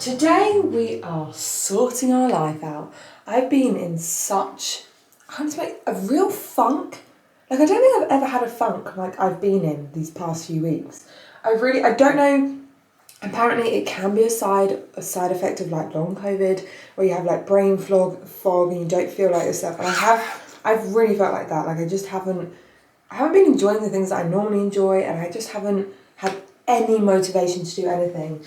Today we are sorting our life out. I've been in such, a real funk. Like, I don't think I've ever had a funk like I've been in these past few weeks. I don't know, apparently it can be a side effect of like long COVID, where you have like brain fog and you don't feel like yourself. And I've really felt like that. Like I haven't been enjoying the things that I normally enjoy, and I just haven't had any motivation to do anything.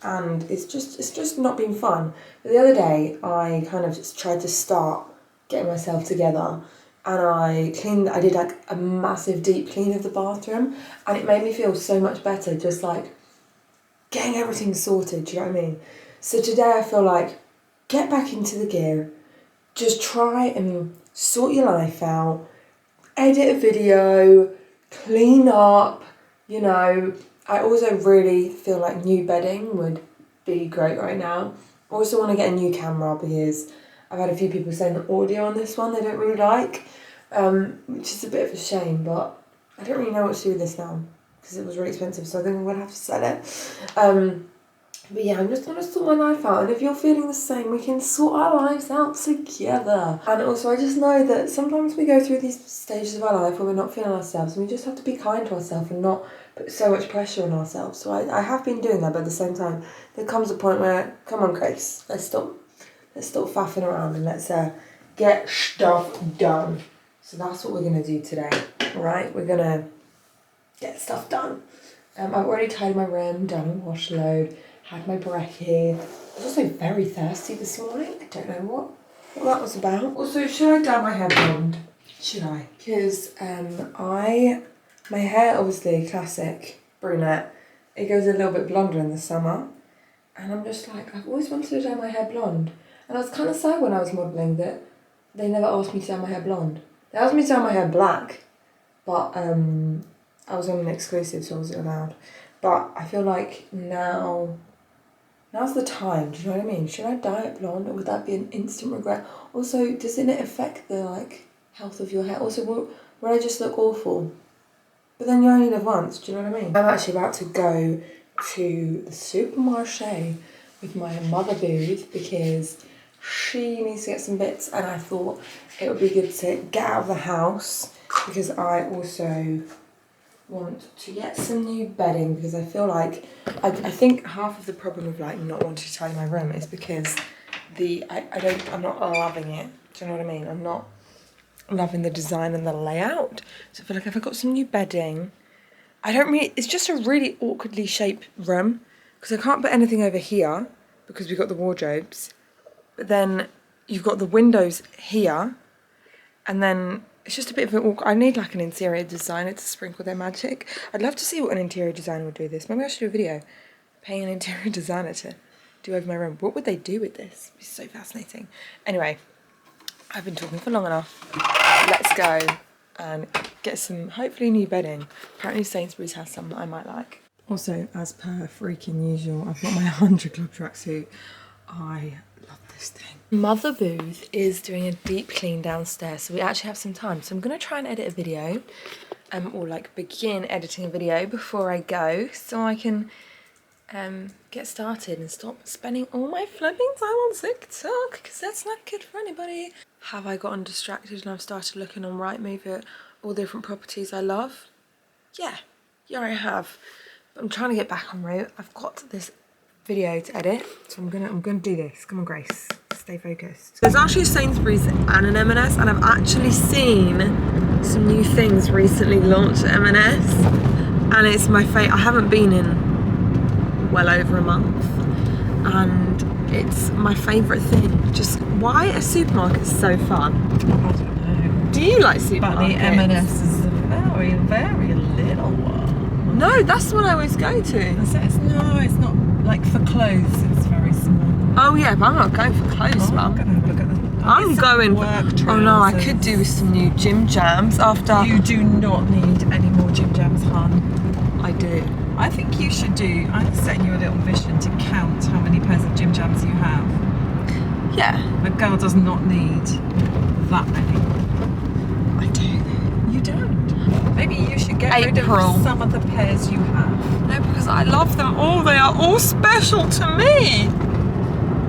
And it's just not been fun. But the other day I kind of just tried to start getting myself together, and I did like a massive deep clean of the bathroom, and it made me feel so much better, just like getting everything sorted, do you know what I mean? So today I feel like, get back into the gear, just try and sort your life out, edit a video, clean up, you know. I also really feel like new bedding would be great right now. I also want to get a new camera because I've had a few people saying the audio on this one they don't really like, which is a bit of a shame, but I don't really know what to do with this now because it was really expensive, so I think I'm going to have to sell it. But yeah, I'm just going to sort my life out, and if you're feeling the same, we can sort our lives out together. And also, I just know that sometimes we go through these stages of our life where we're not feeling ourselves, and we just have to be kind to ourselves and not put so much pressure on ourselves. So I have been doing that, but at the same time, there comes a point where, come on Grace, let's stop faffing around and let's get stuff done. So that's what we're going to do today, alright? We're going to get stuff done. I've already tidied my room, done a wash load, had my brekkie. I was also very thirsty this morning. I don't know what that was about. Also, should I dye my hair blonde? Should I? Because my hair, obviously, classic brunette. It goes a little bit blonder in the summer. And I'm just like, I've always wanted to dye my hair blonde. And I was kind of sad when I was modelling that they never asked me to dye my hair blonde. They asked me to dye my hair black, but I was on an exclusive, so I wasn't allowed. But I feel like now's the time, do you know what I mean? Should I dye it blonde, or would that be an instant regret? Also, doesn't it affect the like health of your hair? Also, would I just look awful? But then you only live once, do you know what I mean? I'm actually about to go to the supermarché with my mother booth because she needs to get some bits, and I thought it would be good to get out of the house because I also want to get some new bedding, because I feel like I think half of the problem of like not wanting to tidy my room is because I'm not loving it. Do you know what I mean? I'm not loving the design and the layout. So I feel like if I got some new bedding, it's just a really awkwardly shaped room because I can't put anything over here because we've got the wardrobes, but then you've got the windows here, and then it's just a bit of an awkward. I need like an interior designer to sprinkle their magic. I'd love to see what an interior designer would do with this. Maybe I should do a video paying an interior designer to do over my room. What would they do with this? It'd be so fascinating. Anyway, I've been talking for long enough. Let's go and get some hopefully new bedding. Apparently Sainsbury's has some that I might like. Also, as per freaking usual, I've got my 100 Club tracksuit. I love this thing. Mother Booth is doing a deep clean downstairs, so we actually have some time. So I'm going to try and edit a video, or like begin editing a video before I go, so I can get started and stop spending all my flipping time on TikTok, because that's not good for anybody. Have I gotten distracted and I've started looking on Rightmove at all the different properties I love? Yeah, I have. But I'm trying to get back on route. I've got this video to edit, so I'm gonna do this. Come on, Grace, stay focused. There's actually a Sainsbury's and an M&S, and I've actually seen some new things recently launched at M&S, and it's my favourite. I haven't been in well over a month, and it's my favourite thing. Just why a supermarket is so fun. I don't know. Do you like supermarkets? But the M&S is a very, very little one. No, that's the one I always go to. It's not like for clothes. It's very small. Oh yeah, but I'm not going for clothes, Mum. I'm gonna have a look at the. I'm going for. Oh no, I could do with some new gym jams after. You do not need any more gym jams, hon. I do. I think you should do. I'm setting you a little mission to count how many pairs of gym jams you have. Yeah. A girl does not need that many. I do. You don't. Maybe you should get rid April. of some of the pears you have. No, because I love them all. They are all special to me.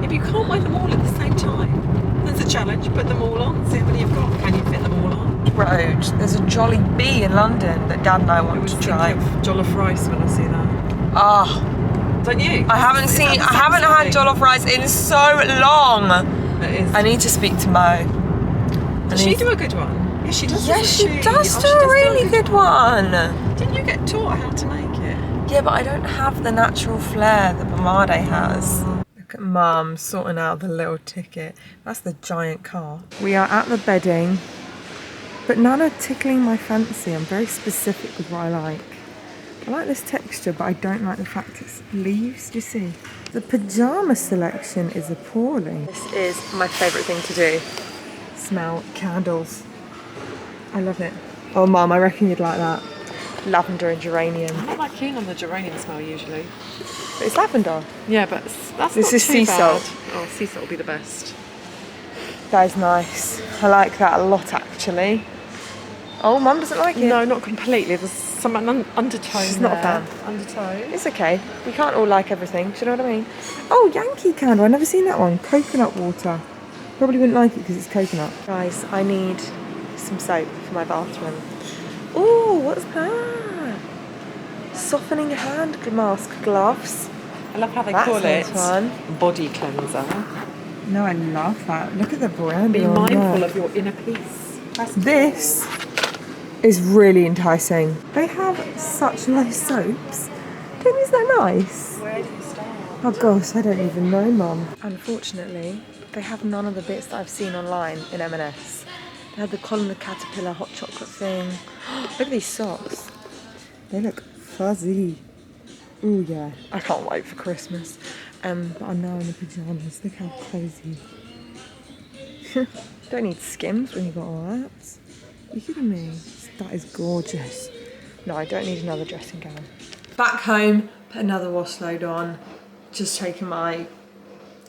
If you can't wear them all at the same time, there's a challenge. Put them all on. See how many you've got. Can you fit them all on? Road. There's a Jolly Bee in London that Dad and I want to try. Of jollof rice when I see that. Ah, Don't you? I haven't had jollof rice in so long. It is. I need to speak to Mo. Does she do a good one? Yes, she does. Yes, she doesn't does Oh, do she a really good one. Didn't you get taught how to make it? Yeah, but I don't have the natural flair that Bamade has. Look at Mum sorting out the little ticket. That's the giant car. We are at the bedding, but none are tickling my fancy. I'm very specific with what I like. I like this texture, but I don't like the fact it's leaves, do you see? The pyjama selection is appalling. This is my favourite thing to do. Smell candles. I love it. Oh Mum, I reckon you'd like that. Lavender and geranium. I'm not that keen on the geranium smell usually. But it's lavender. Yeah, but that's This not is too sea bad. salt. Oh, sea salt will be the best. That is nice. I like that a lot actually. Oh, Mum doesn't like it. No, not completely. There's some undertone. She's not a there. fan. Undertone. It's okay. We can't all like everything. Do you know what I mean? Oh, Yankee candle. I've never seen that one. Coconut water. Probably wouldn't like it because it's coconut. Guys, I need some soap for my bathroom. Oh, what's that? Softening hand mask gloves. I love how they That call it sounds body cleanser. No, I love that. Look at the brand. Be mindful of your inner peace. This is really enticing. They have such nice soaps. Don't you think they're nice? Where do you start? Oh gosh, I don't even know, Mum. Unfortunately, they have none of the bits that I've seen online in M&S. They had the Colin the Caterpillar hot chocolate thing. Look at these socks. They look fuzzy. Oh yeah, I can't wait for Christmas. But I'm now in the pyjamas. Look how cozy. Don't need Skims when you've got all that. Are you kidding me? That is gorgeous. No, I don't need another dressing gown. Back home, put another wash load on. Just taking my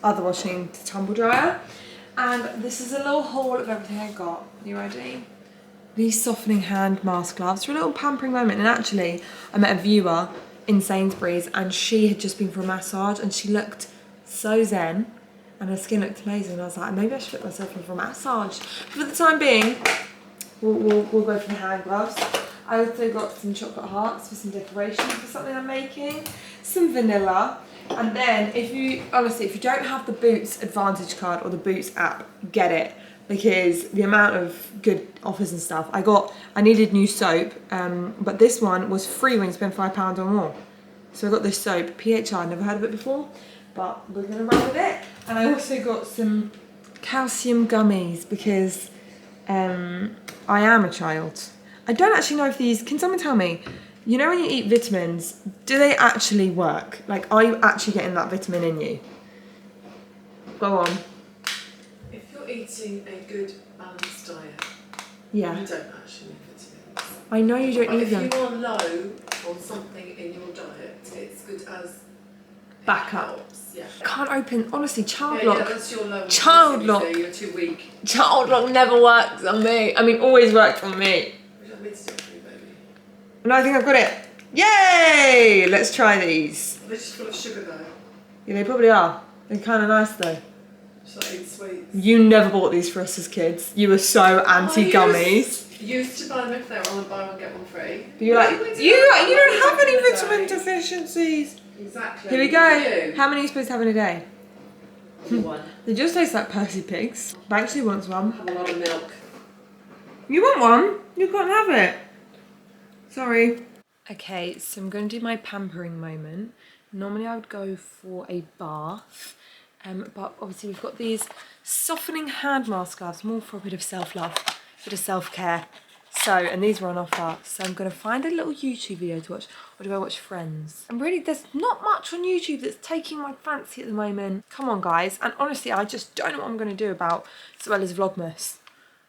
other washing to tumble dryer. And this is a little haul of everything I got. You ready? These softening hand mask gloves for a little pampering moment. And actually, I met a viewer in Sainsbury's and she had just been for a massage and she looked so zen and her skin looked amazing. And I was like, maybe I should put myself in for a massage. For the time being, we'll go for the hand gloves. I also got some chocolate hearts for some decoration for something I'm making. Some vanilla. And then if you don't have the Boots Advantage card or the Boots app, get it. Because the amount of good offers and stuff. I needed new soap, but this one was free when you spend £5 or more. So I got this soap, PHI, I've never heard of it before, but we're gonna run with it. And I also got some calcium gummies because I am a child. I don't actually know if these, can someone tell me, you know when you eat vitamins, do they actually work? Like, are you actually getting that vitamin in you? Go on. If you're eating a good balanced diet, Yeah. you don't actually need vitamins. I know you don't But need if them. you are low on something in your diet, it's good as Backup. helps. Yeah. Can't open, honestly, child Yeah, lock. that's your low. Child So lock. you're too weak. Child lock never works on me. I mean, always worked on me. Which I mean to do for you, baby. No, I think I've got it. Yay! Let's try these. They're just full of sugar though. Yeah, they probably are. They're kind of nice though. Just like eat sweets. You never bought these for us as kids. You were so anti-gummies. Used to buy them if they were on buy one get one free. But you're like, you don't have any vitamin deficiencies. Exactly. Here we go. How many are you supposed to have in a day? One. They just taste like Percy pigs. Banksy wants one. Have a lot of milk. You want one? You can't have it. Sorry. Okay, so I'm going to do my pampering moment. Normally I would go for a bath, but obviously we've got these softening hand mask gloves, more for a bit of self-love, a bit of self-care. So, and these were on offer, so I'm going to find a little YouTube video to watch, or do I watch Friends? And really, there's not much on YouTube that's taking my fancy at the moment. Come on, guys. And honestly, I just don't know what I'm going to do about Zoella's Vlogmas.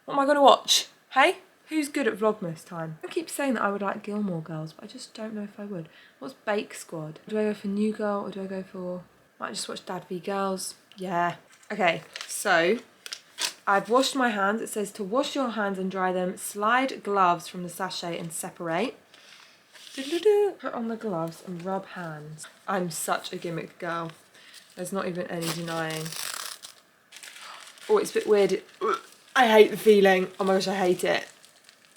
What am I going to watch? Hey? Who's good at Vlogmas time? I keep saying that I would like Gilmore Girls, but I just don't know if I would. What's Bake Squad? Do I go for New Girl, or do I go for... Might just watch Dad v Girls. Yeah. Okay, so... I've washed my hands. It says to wash your hands and dry them. Slide gloves from the sachet and separate. Put on the gloves and rub hands. I'm such a gimmick girl. There's not even any denying. Oh, it's a bit weird. I hate the feeling. Oh my gosh, I hate it.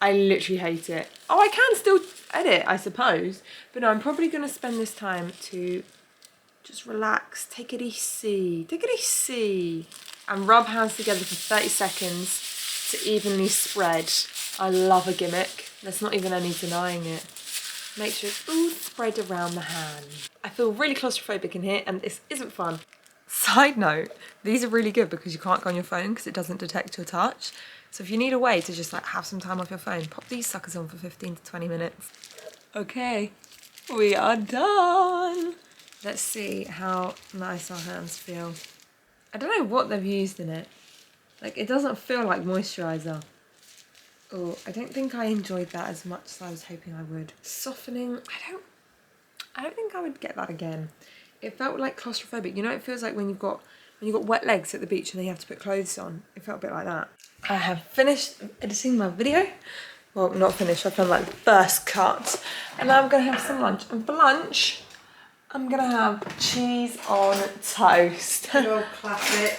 I literally hate it. Oh, I can still edit, I suppose. But no, I'm probably going to spend this time to just relax, take it easy, and rub hands together for 30 seconds to evenly spread. I love a gimmick. There's not even any denying it. Make sure it's all spread around the hand. I feel really claustrophobic in here and this isn't fun. Side note, these are really good because you can't go on your phone because it doesn't detect your touch. So if you need a way to just like have some time off your phone, pop these suckers on for 15 to 20 minutes. Okay, we are done. Let's see how nice our hands feel. I don't know what they've used in it. Like, it doesn't feel like moisturiser. Oh, I don't think I enjoyed that as much as I was hoping I would. Softening, I don't think I would get that again. It felt like claustrophobic. You know, it feels like when you've got wet legs at the beach and then you have to put clothes on. It felt a bit like that. I have finished editing my video. Well, not finished, I've done like the first cut. And now I'm gonna have some lunch. And for lunch, I'm gonna have cheese on toast. Your classic.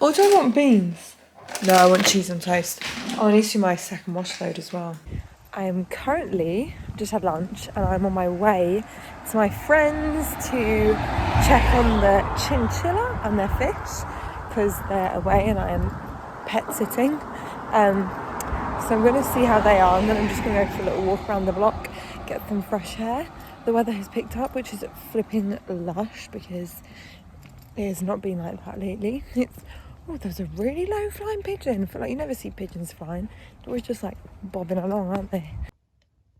Or do I want beans? No, I want cheese on toast. Oh, I need to do my second wash load as well. I am currently, just had lunch, and I'm on my way to my friends to check on the chinchilla and their fish, because they're away and I am pet sitting. So I'm going to see how they are, and then I'm just going to go for a little walk around the block, get some fresh air. The weather has picked up, which is flipping lush, because it has not been like that lately. Oh, there's a really low flying pigeon. I feel like you never see pigeons flying. They're always just like bobbing along, aren't they?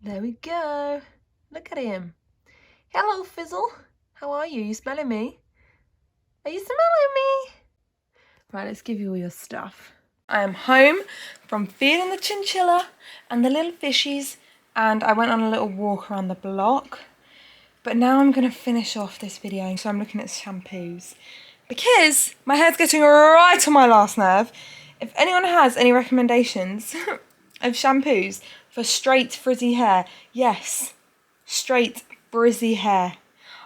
There we go. Look at him. Hello, Fizzle. How are you? You smelling me? Are you smelling me? Right, let's give you all your stuff. I am home from feeding the chinchilla and the little fishies, and I went on a little walk around the block. But now I'm going to finish off this video, so I'm looking at shampoos. Because my hair's getting right on my last nerve. If anyone has any recommendations of shampoos for straight frizzy hair, yes, straight frizzy hair.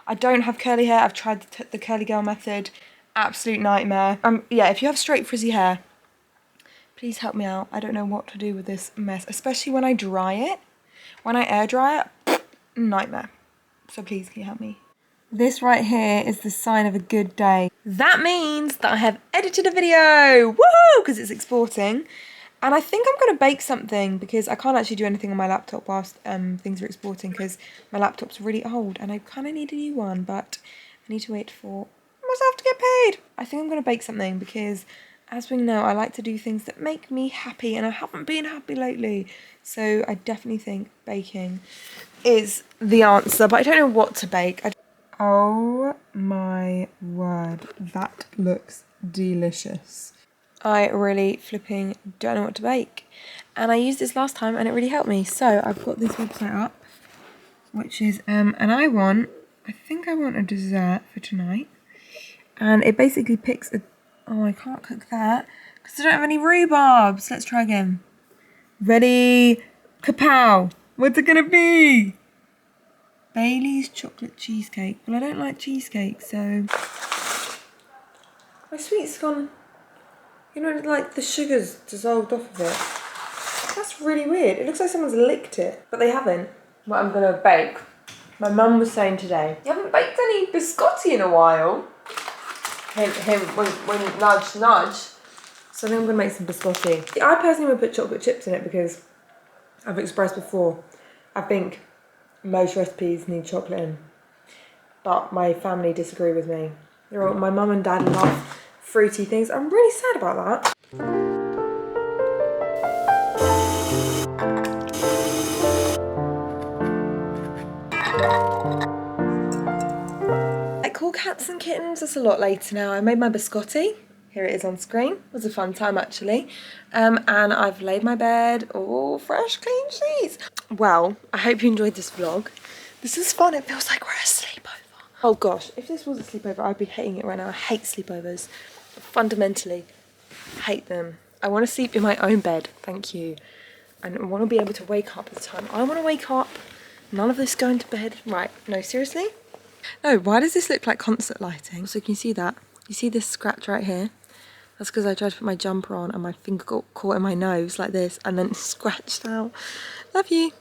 I don't have curly hair. I've tried the curly girl method. Absolute nightmare. Yeah, if you have straight frizzy hair, please help me out. I don't know what to do with this mess, especially when I dry it. When I air dry it, nightmare. So please, can you help me? This right here is the sign of a good day. That means that I have edited a video, woohoo, because it's exporting. And I think I'm going to bake something because I can't actually do anything on my laptop whilst things are exporting because my laptop's really old and I kind of need a new one, but I need to wait for myself to get paid. I think I'm going to bake something because, as we know, I like to do things that make me happy and I haven't been happy lately. So I definitely think baking is the answer, but I don't know what to bake. Oh my word, that looks delicious. I really flipping don't know what to bake. And I used this last time and it really helped me. So I've got this website up, which is, and I think I want a dessert for tonight. And it basically picks oh, I can't cook that because I don't have any rhubarbs. Let's try again. Ready, kapow. What's it gonna be? Bailey's chocolate cheesecake. Well, I don't like cheesecake, so... My sweet's gone... You know, like the sugar's dissolved off of it. That's really weird. It looks like someone's licked it, but they haven't. What I'm gonna bake. My mum was saying today, you haven't baked any biscotti in a while. When nudge, nudge. So I think I'm gonna make some biscotti. I personally would put chocolate chips in it because I've expressed before, I think most recipes need chocolate in, but my family disagree with me. My mum and dad love fruity things. I'm really sad about that. Like cool cats and kittens, it's a lot later now. I made my biscotti. Here it is on screen. It was a fun time actually. And I've laid my bed, all fresh, clean sheets. Well, I hope you enjoyed this vlog. This is fun, it feels like we're a sleepover. Oh gosh, if this was a sleepover, I'd be hating it right now. I hate sleepovers. Fundamentally, Hate them. I want to sleep in my own bed, thank you. And I want to be able to wake up at the time I want to wake up. None of this going to bed. Right, no, seriously? No, why does this look like concert lighting? So can you see that? You see this scratch right here? That's because I tried to put my jumper on and my finger got caught in my nose like this and then scratched out. Love you.